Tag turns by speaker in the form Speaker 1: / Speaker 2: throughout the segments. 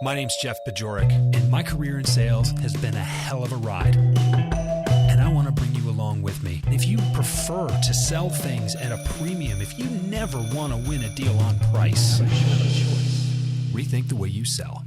Speaker 1: My name's Jeff Bajorek, and my career in sales has been a hell of a ride. And I want to bring you along with me. If you prefer to sell things at a premium, if you never want to win a deal on price, rethink the way you sell.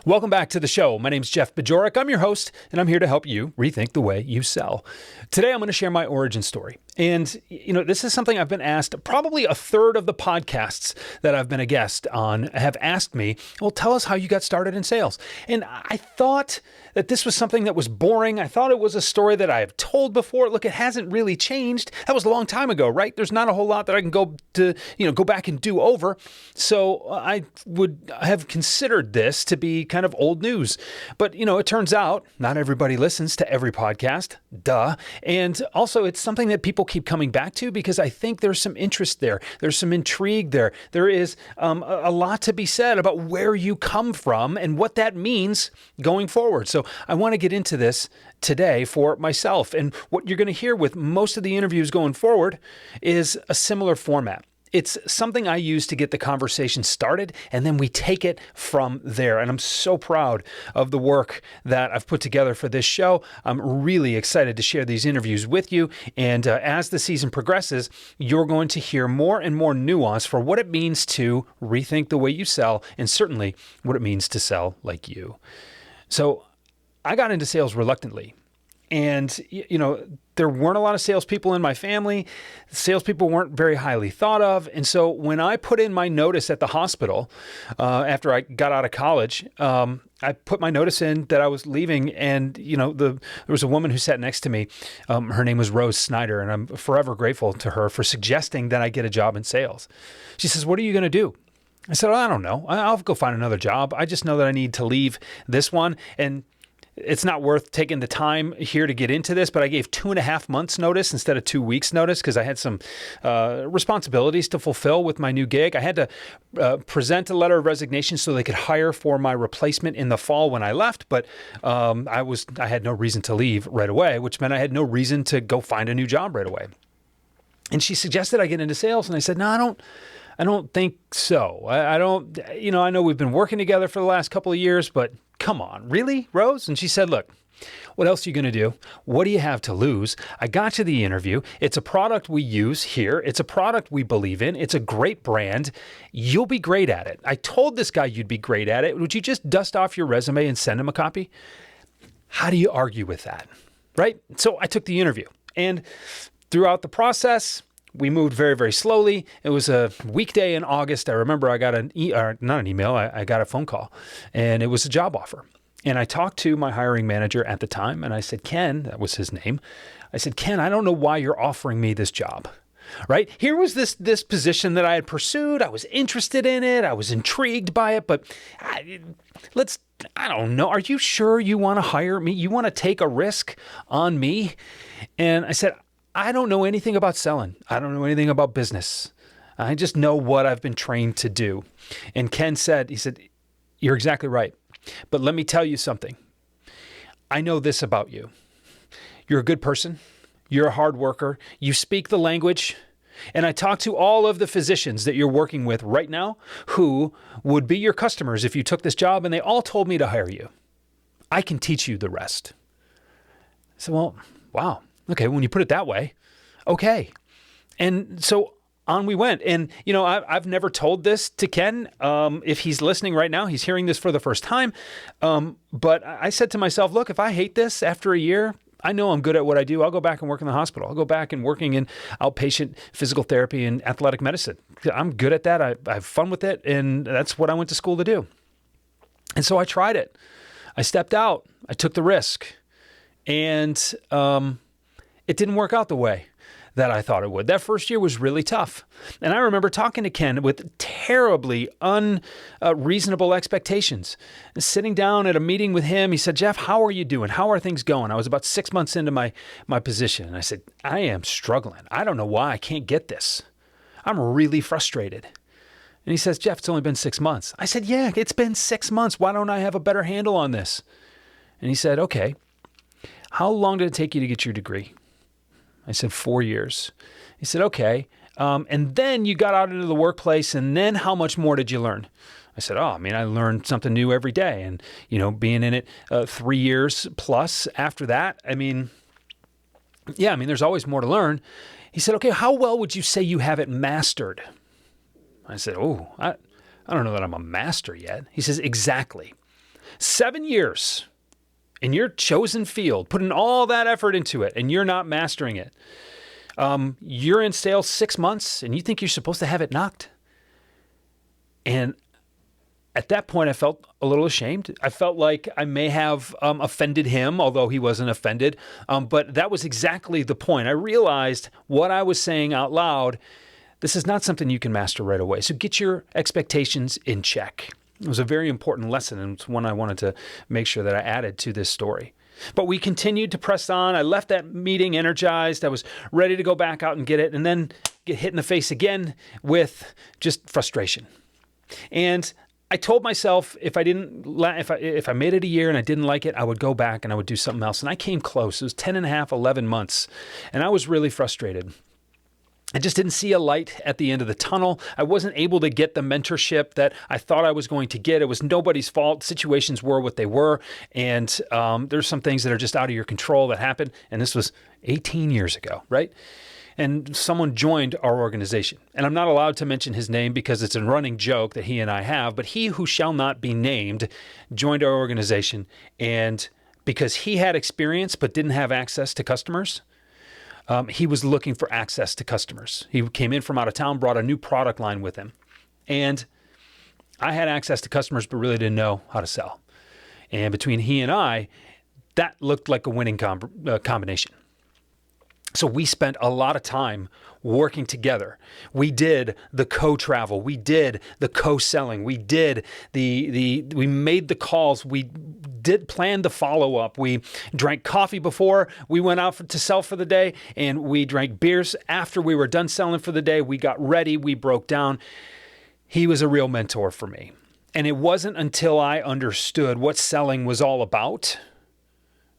Speaker 1: Welcome back to the show. My name's Jeff Bajorek. I'm your host, and I'm here to help you rethink the way you sell. Today, I'm going to share my origin story. And, this is something I've been asked. Probably a third of the podcasts that I've been a guest on have asked me, well, tell us how you got started in sales. And I thought that this was something that was boring. I thought it was a story that I have told before. Look, it hasn't really changed. That was a long time ago, right? There's not a whole lot that I can go back and do over. So I would have considered this to be kind of old news. But, it turns out not everybody listens to every podcast. Duh. And also it's something that people keep coming back to because I think there's some interest there. There's some intrigue there. There is a lot to be said about where you come from and what that means going forward. So I want to get into this today for myself. And what you're going to hear with most of the interviews going forward is a similar format. It's something I use to get the conversation started, and then we take it from there. And I'm so proud of the work that I've put together for this show. I'm really excited to share these interviews with you. And as the season progresses, you're going to hear more and more nuance for what it means to rethink the way you sell, and certainly what it means to sell like you. So I got into sales reluctantly. And, there weren't a lot of salespeople in my family. Salespeople weren't very highly thought of. And so when I put in my notice at the hospital after I got out of college, I put my notice in that I was leaving. And, there was a woman who sat next to me. Her name was Rose Snyder. And I'm forever grateful to her for suggesting that I get a job in sales. She says, "What are you going to do?" I said, "I don't know. I'll go find another job. I just know that I need to leave this one. And it's not worth taking the time here to get into this, but I gave 2.5 months notice instead of 2 weeks notice because I had some responsibilities to fulfill with my new gig. I had to present a letter of resignation so they could hire for my replacement in the fall when I left, but I had no reason to leave right away, which meant I had no reason to go find a new job right away. And she suggested I get into sales, and I said, "No, I don't think so. I don't, I know we've been working together for the last couple of years, but come on, really, Rose?" And she said, "Look, what else are you going to do? What do you have to lose? I got you the interview. It's a product we use here. It's a product we believe in. It's a great brand. You'll be great at it. I told this guy you'd be great at it. Would you just dust off your resume and send him a copy?" How do you argue with that, right? So I took the interview, and throughout the process, we moved very, very slowly. It was a weekday in August. I remember I got not an email, I got a phone call, and it was a job offer. And I talked to my hiring manager at the time, and I said, "Ken," that was his name. I said, "Ken, I don't know why you're offering me this job." Right? Here was this position that I had pursued. I was interested in it. I was intrigued by it, but I don't know. Are you sure you want to hire me? You want to take a risk on me? And I said, "I don't know anything about selling. I don't know anything about business. I just know what I've been trained to do." And Ken said, "You're exactly right. But let me tell you something. I know this about you. You're a good person. You're a hard worker. You speak the language. And I talked to all of the physicians that you're working with right now who would be your customers if you took this job, and they all told me to hire you. I can teach you the rest." I said, "Well, wow. Okay, when you put it that way, okay." And so on we went. And, I've never told this to Ken. If he's listening right now, he's hearing this for the first time. But I said to myself, look, if I hate this after a year, I know I'm good at what I do. I'll go back and work in the hospital. I'll go back and working in outpatient physical therapy and athletic medicine. I'm good at that. I have fun with it. And that's what I went to school to do. And so I tried it. I stepped out. I took the risk. And it didn't work out the way that I thought it would. That first year was really tough. And I remember talking to Ken with terribly unreasonable expectations. And sitting down at a meeting with him, he said, "Jeff, how are you doing? How are things going?" I was about 6 months into my position. And I said, "I am struggling. I don't know why I can't get this. I'm really frustrated." And he says, "Jeff, it's only been 6 months." I said, "Yeah, it's been 6 months. Why don't I have a better handle on this?" And he said, "Okay, how long did it take you to get your degree?" I said, 4 years. He said, "Okay. And then you got out into the workplace, and then how much more did you learn?" I said, oh, I mean, I learned something new every day. And, being in it 3 years plus after that, there's always more to learn. He said, okay, how well would you say you have it mastered? I said, I don't know that I'm a master yet. He says, exactly. 7 years in your chosen field, putting all that effort into it, and you're not mastering it. You're in sales 6 months, and you think you're supposed to have it knocked. And at that point, I felt a little ashamed. I felt like I may have offended him, although he wasn't offended. But that was exactly the point. I realized what I was saying out loud, this is not something you can master right away. So get your expectations in check. It was a very important lesson, and it's one I wanted to make sure that I added to this story. But we continued to press on. I left that meeting energized. I was ready to go back out and get it, and then get hit in the face again with just frustration. And I told myself if I made it a year and I didn't like it, I would go back and I would do something else. And I came close. It was 10 and a half, 11 months. And I was really frustrated. I just didn't see a light at the end of the tunnel. I wasn't able to get the mentorship that I thought I was going to get. It was nobody's fault. Situations were what they were. And there's some things that are just out of your control that happened. And this was 18 years ago, right? And someone joined our organization. And I'm not allowed to mention his name because it's a running joke that he and I have, but he who shall not be named joined our organization. And because he had experience but didn't have access to customers, he was looking for access to customers. He came in from out of town, brought a new product line with him. And I had access to customers but really didn't know how to sell. And between he and I, that looked like a winning combination. So we spent a lot of time working together. We did the co-travel. We did the co-selling. We did we made the calls. We did plan the follow-up. We drank coffee before we went out to sell for the day, and we drank beers after we were done selling for the day. We got ready. We broke down. He was a real mentor for me. And it wasn't until I understood what selling was all about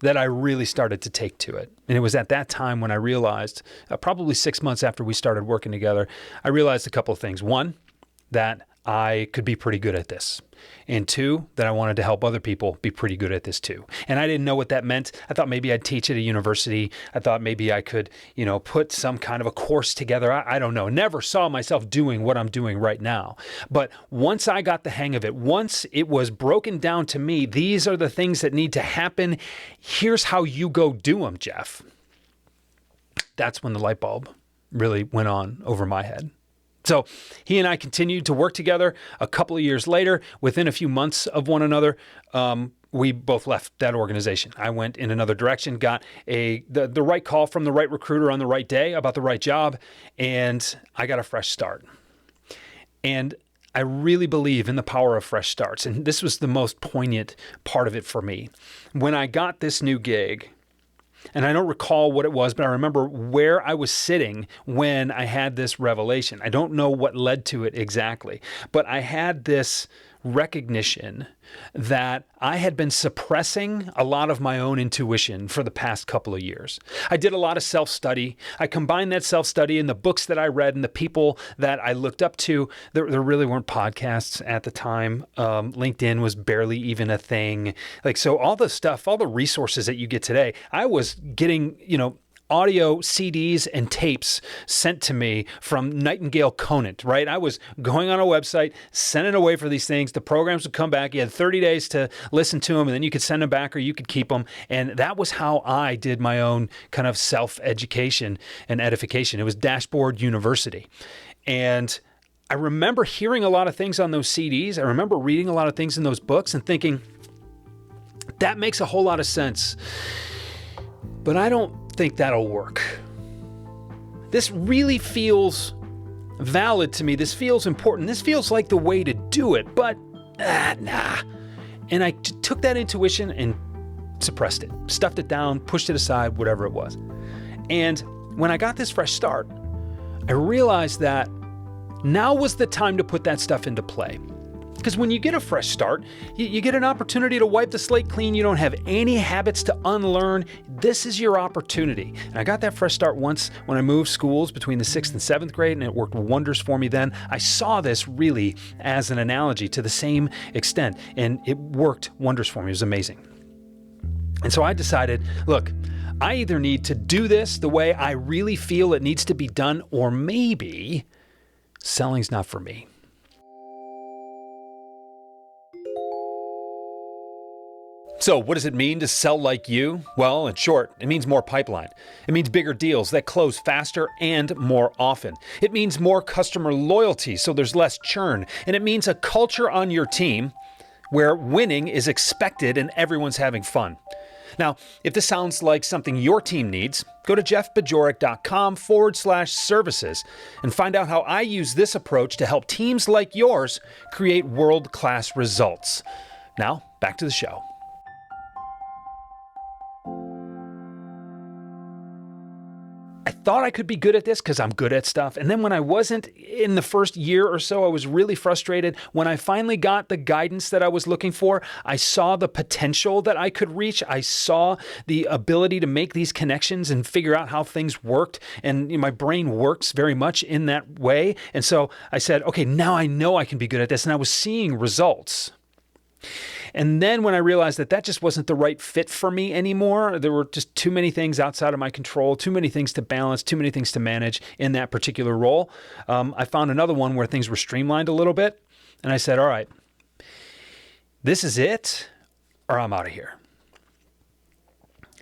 Speaker 1: that I really started to take to it. And it was at that time when I realized, probably 6 months after we started working together, I realized a couple of things. One, that I could be pretty good at this. And two, that I wanted to help other people be pretty good at this too. And I didn't know what that meant. I thought maybe I'd teach at a university. I thought maybe I could, put some kind of a course together. I don't know. Never saw myself doing what I'm doing right now. But once I got the hang of it, once it was broken down to me, these are the things that need to happen. Here's how you go do them, Jeff. That's when the light bulb really went on over my head. So he and I continued to work together. A couple of years later, within a few months of one another, we both left that organization. I went in another direction, got the right call from the right recruiter on the right day about the right job, and I got a fresh start. And I really believe in the power of fresh starts. And this was the most poignant part of it for me. When I got this new gig, and I don't recall what it was, but I remember where I was sitting when I had this revelation. I don't know what led to it exactly, but I had this recognition that I had been suppressing a lot of my own intuition for the past couple of years. I did a lot of self-study. I combined that self-study in the books that I read and the people that I looked up to. There really weren't podcasts at the time. LinkedIn was barely even a thing. So all the stuff, all the resources that you get today, I was getting, audio CDs and tapes sent to me from Nightingale Conant, right? I was going on a website, sending away for these things. The programs would come back. You had 30 days to listen to them, and then you could send them back or you could keep them. And that was how I did my own kind of self-education and edification. It was Dashboard University. And I remember hearing a lot of things on those CDs. I remember reading a lot of things in those books and thinking, that makes a whole lot of sense. But I don't think that'll work. This really feels valid to me. This feels important. This feels like the way to do it, but nah. And I took that intuition and suppressed it, stuffed it down, pushed it aside, whatever it was. And when I got this fresh start, I realized that now was the time to put that stuff into play. Because when you get a fresh start, you get an opportunity to wipe the slate clean. You don't have any habits to unlearn. This is your opportunity. And I got that fresh start once when I moved schools between the 6th and 7th grade, and it worked wonders for me then. I saw this really as an analogy to the same extent, and it worked wonders for me. It was amazing. And so I decided, look, I either need to do this the way I really feel it needs to be done, or maybe selling's not for me. So what does it mean to sell like you? Well, in short, it means more pipeline. It means bigger deals that close faster and more often. It means more customer loyalty, so there's less churn. And it means a culture on your team where winning is expected and everyone's having fun. Now, if this sounds like something your team needs, go to jeffbajorek.com/services and find out how I use this approach to help teams like yours create world-class results. Now, back to the show. I thought I could be good at this because I'm good at stuff. And then when I wasn't in the first year or so, I was really frustrated. When I finally got the guidance that I was looking for, I saw the potential that I could reach. I saw the ability to make these connections and figure out how things worked. And my brain works very much in that way. And so I said, okay, now I know I can be good at this. And I was seeing results. And then when I realized that just wasn't the right fit for me anymore, there were just too many things outside of my control, too many things to balance, too many things to manage in that particular role. I found another one where things were streamlined a little bit. And I said, all right, this is it, or I'm out of here.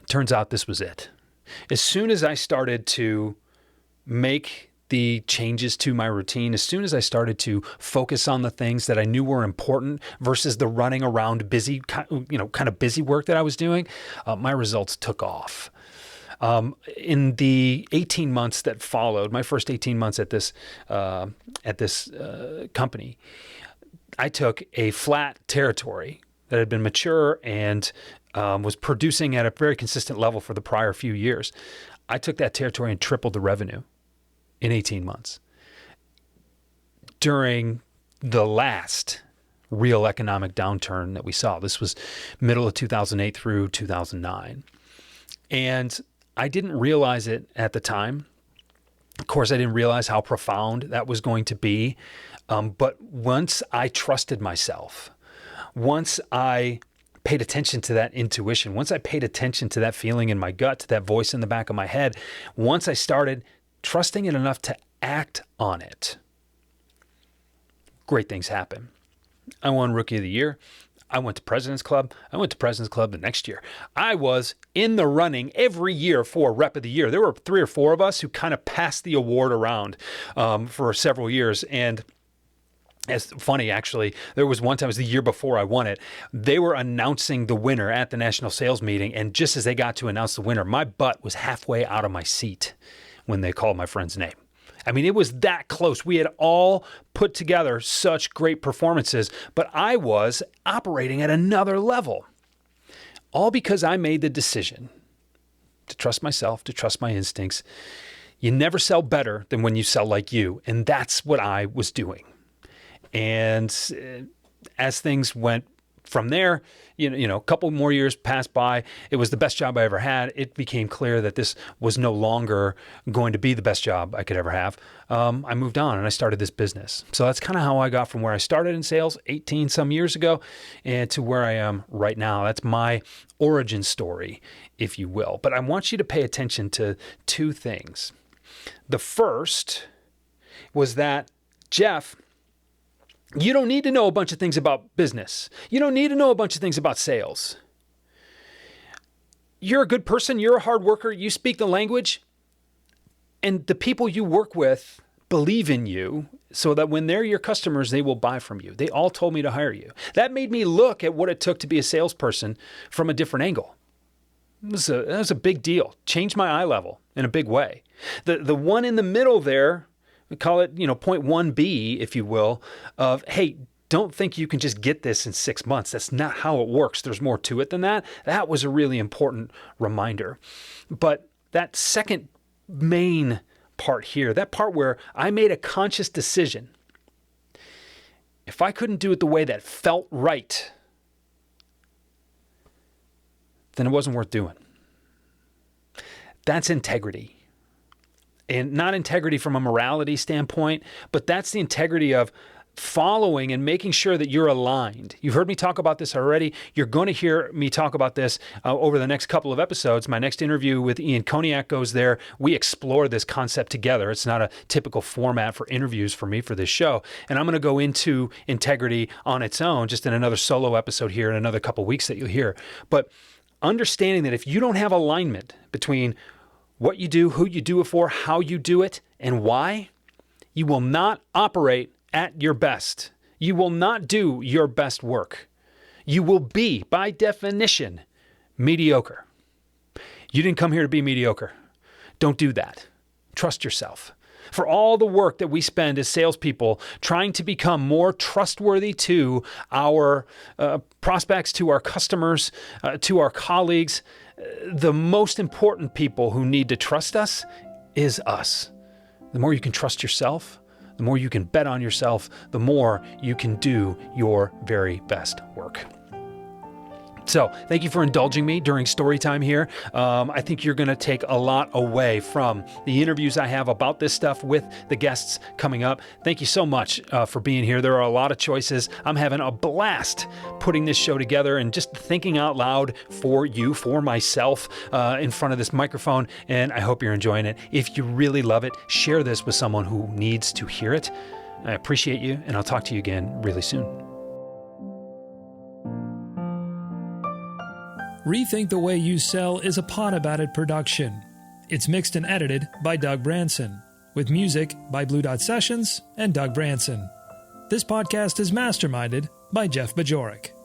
Speaker 1: Turns out this was it. As soon as I started to make the changes to my routine, as soon as I started to focus on the things that I knew were important versus the running around busy, kind of busy work that I was doing, my results took off. In the 18 months that followed, my first 18 months at this company, I took a flat territory that had been mature and was producing at a very consistent level for the prior few years. I took that territory and tripled the revenue in 18 months. During the last real economic downturn that we saw, this was middle of 2008 through 2009. And I didn't realize it at the time. Of course, I didn't realize how profound that was going to be. But once I trusted myself, once I paid attention to that intuition, once I paid attention to that feeling in my gut, to that voice in the back of my head, once I started trusting it enough to act on it, great things happen. I won Rookie of the Year. I went to President's Club. I went to President's Club the next year. I was in the running every year for Rep of the Year. There were 3 or 4 of us who kind of passed the award around for several years. And it's funny, actually, there was one time, it was the year before I won it, they were announcing the winner at the national sales meeting. And just as they got to announce the winner, my butt was halfway out of my seat when they called my friend's name. I mean, it was that close. We had all put together such great performances, but I was operating at another level. All because I made the decision to trust myself, to trust my instincts. You never sell better than when you sell like you. And that's what I was doing. And as things went from there, a couple more years passed by. It was the best job I ever had. It became clear that this was no longer going to be the best job I could ever have. I moved on and I started this business. So that's kind of how I got from where I started in sales 18 some years ago and to where I am right now. That's my origin story, if you will. But I want you to pay attention to 2 things. The first was that, Jeff, you don't need to know a bunch of things about business. You don't need to know a bunch of things about sales. You're a good person. You're a hard worker. You speak the language. And the people you work with believe in you so that when they're your customers, they will buy from you. They all told me to hire you. That made me look at what it took to be a salesperson from a different angle. That was a big deal. Changed my eye level in a big way. The one in the middle there, we call it, point 1B, if you will, of, hey, don't think you can just get this in 6 months. That's not how it works. There's more to it than that. That was a really important reminder. But that second main part here, that part where I made a conscious decision if I couldn't do it the way that felt right, then it wasn't worth doing. That's integrity. And not integrity from a morality standpoint, but that's the integrity of following and making sure that you're aligned. You've heard me talk about this already. You're going to hear me talk about this over the next couple of episodes. My next interview with Ian Koniak goes there. We explore this concept together. It's not a typical format for interviews for me for this show. And I'm going to go into integrity on its own, just in another solo episode here in another couple of weeks that you'll hear. But understanding that if you don't have alignment between what you do, who you do it for, how you do it, and why, you will not operate at your best. You will not do your best work. You will be, by definition, mediocre. You didn't come here to be mediocre. Don't do that. Trust yourself. For all the work that we spend as salespeople trying to become more trustworthy to our prospects, to our customers, to our colleagues, the most important people who need to trust us is us. The more you can trust yourself, the more you can bet on yourself, the more you can do your very best work. So thank you for indulging me during story time here. I think you're going to take a lot away from the interviews I have about this stuff with the guests coming up. Thank you so much for being here. There are a lot of choices. I'm having a blast putting this show together and just thinking out loud for you, for myself, in front of this microphone. And I hope you're enjoying it. If you really love it, share this with someone who needs to hear it. I appreciate you, and I'll talk to you again really soon.
Speaker 2: Rethink the Way You Sell is a Pod About It production. It's mixed and edited by Doug Branson, with music by Blue Dot Sessions and Doug Branson. This podcast is masterminded by Jeff Bajorek.